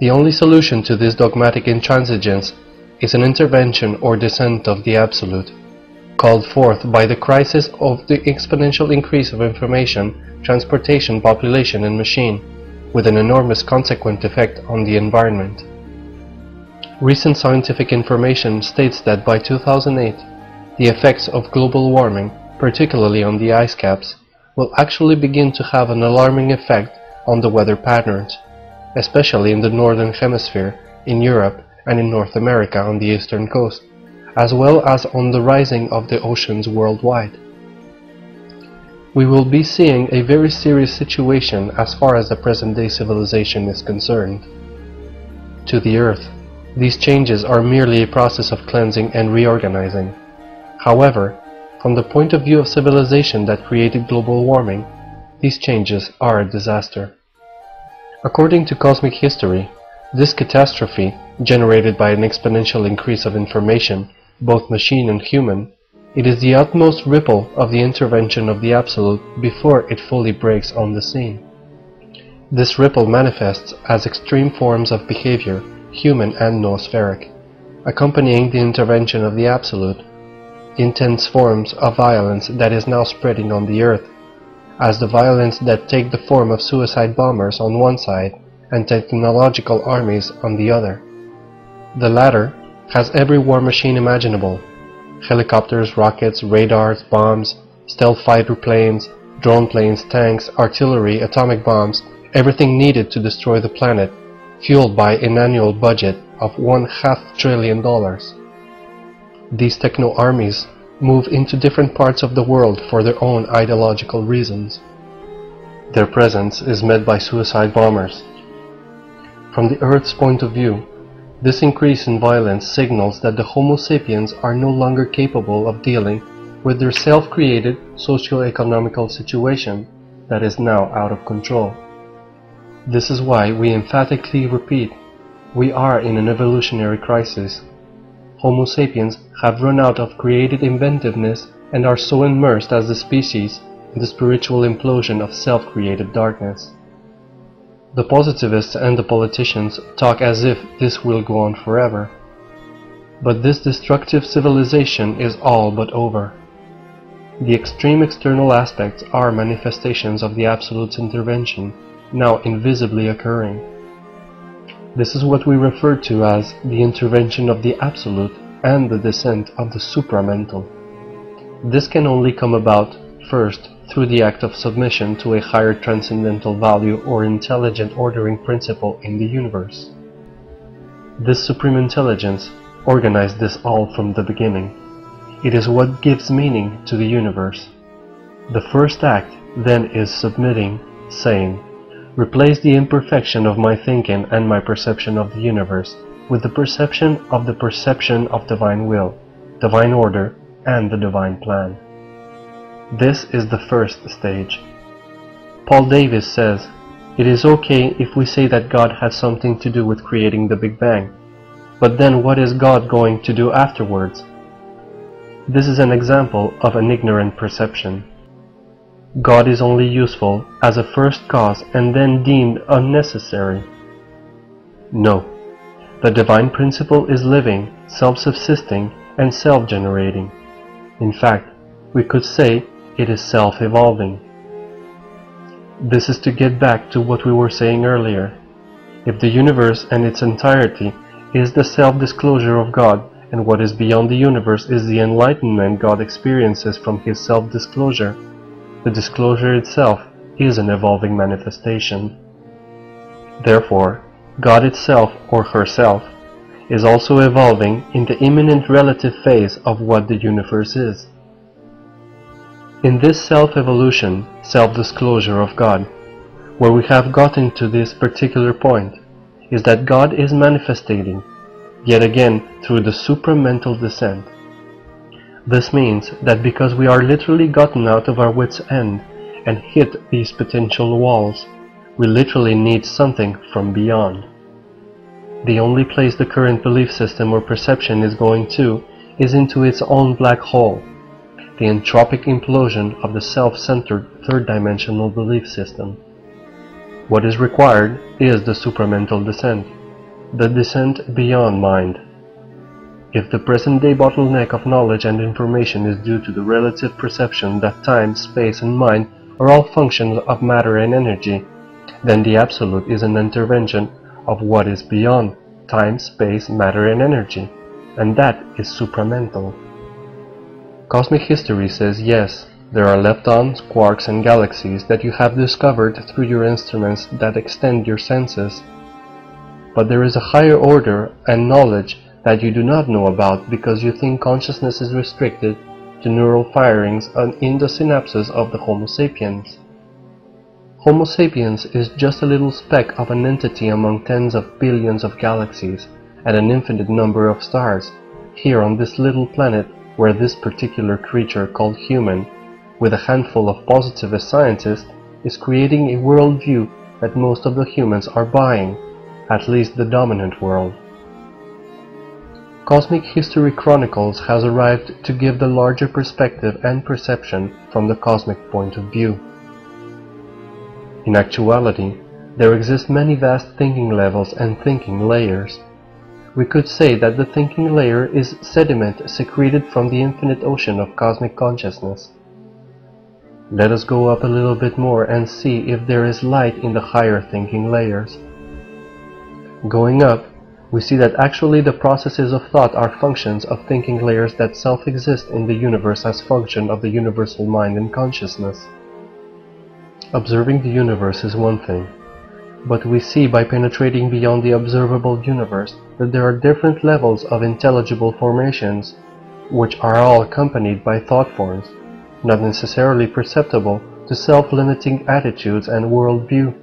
The only solution to this dogmatic intransigence is an intervention or descent of the Absolute, called forth by the crisis of the exponential increase of information, transportation, population, and machine, with an enormous consequent effect on the environment. Recent scientific information states that by 2008, the effects of global warming, particularly on the ice caps, will actually begin to have an alarming effect on the weather patterns, especially in the Northern Hemisphere, in Europe, and in North America on the eastern coast, as well as on the rising of the oceans worldwide. We will be seeing a very serious situation as far as the present-day civilization is concerned. To the Earth, these changes are merely a process of cleansing and reorganizing. However, from the point of view of civilization that created global warming, these changes are a disaster. According to cosmic history, this catastrophe, generated by an exponential increase of information, both machine and human, it is the utmost ripple of the intervention of the Absolute before it fully breaks on the scene. This ripple manifests as extreme forms of behavior, human and noospheric, accompanying the intervention of the Absolute, intense forms of violence that is now spreading on the Earth, as the violence that take the form of suicide bombers on one side and technological armies on the other. The latter has every war machine imaginable: helicopters, rockets, radars, bombs, stealth fighter planes, drone planes, tanks, artillery, atomic bombs, everything needed to destroy the planet, fueled by an annual budget of $1/2 trillion. These techno-armies move into different parts of the world for their own ideological reasons. Their presence is met by suicide bombers. From the Earth's point of view, this increase in violence signals that the Homo sapiens are no longer capable of dealing with their self-created socio-economical situation that is now out of control. This is why we emphatically repeat, we are in an evolutionary crisis. Homo sapiens have run out of creative inventiveness and are so immersed as a species in the spiritual implosion of self-created darkness. The positivists and the politicians talk as if this will go on forever. But this destructive civilization is all but over. The extreme external aspects are manifestations of the Absolute's intervention, now invisibly occurring. This is what we refer to as the intervention of the Absolute and the descent of the supramental. This can only come about, first, through the act of submission to a higher transcendental value or intelligent ordering principle in the universe. This supreme intelligence organized this all from the beginning. It is what gives meaning to the universe. The first act then is submitting, saying, replace the imperfection of my thinking and my perception of the universe with the perception of divine will, divine order, and the divine plan. This is the first stage. Paul Davies says, it is okay if we say that God had something to do with creating the Big Bang, but then what is God going to do afterwards? This is an example of an ignorant perception. God is only useful as a first cause and then deemed unnecessary. No, the divine principle is living, self-subsisting, and self-generating. In fact, we could say it is self-evolving. This is to get back to what we were saying earlier. If the universe and its entirety is the self-disclosure of God, and what is beyond the universe is the enlightenment God experiences from His self-disclosure, the disclosure itself is an evolving manifestation. Therefore, God itself or herself is also evolving in the imminent relative phase of what the universe is. In this self-evolution, self-disclosure of God, where we have gotten to this particular point, is that God is manifesting, yet again through the supramental descent. This means that because we are literally gotten out of our wits' end and hit these potential walls, we literally need something from beyond. The only place the current belief system or perception is going to is into its own black hole, the entropic implosion of the self-centered third-dimensional belief system. What is required is the supramental descent, The descent beyond mind. If the present-day bottleneck of knowledge and information is due to the relative perception that time, space, and mind are all functions of matter and energy, then the Absolute is an intervention of what is beyond time, space, matter, and energy, and that is supramental. Cosmic history says yes, there are leptons, quarks, and galaxies that you have discovered through your instruments that extend your senses. But there is a higher order and knowledge that you do not know about because you think consciousness is restricted to neural firings in the synapses of the Homo sapiens. Homo sapiens is just a little speck of an entity among tens of billions of galaxies and an infinite number of stars, here on this little planet where this particular creature called human, with a handful of positivist scientists, is creating a worldview that most of the humans are buying, at least the dominant world. Cosmic History Chronicles has arrived to give the larger perspective and perception from the cosmic point of view. In actuality, there exist many vast thinking levels and thinking layers. We could say that the thinking layer is sediment secreted from the infinite ocean of cosmic consciousness. Let us go up a little bit more and see if there is light in the higher thinking layers. Going up, we see that actually the processes of thought are functions of thinking layers that self-exist in the universe as function of the universal mind and consciousness. Observing the universe is one thing, but we see by penetrating beyond the observable universe that there are different levels of intelligible formations, which are all accompanied by thought forms, not necessarily perceptible to self-limiting attitudes and worldview.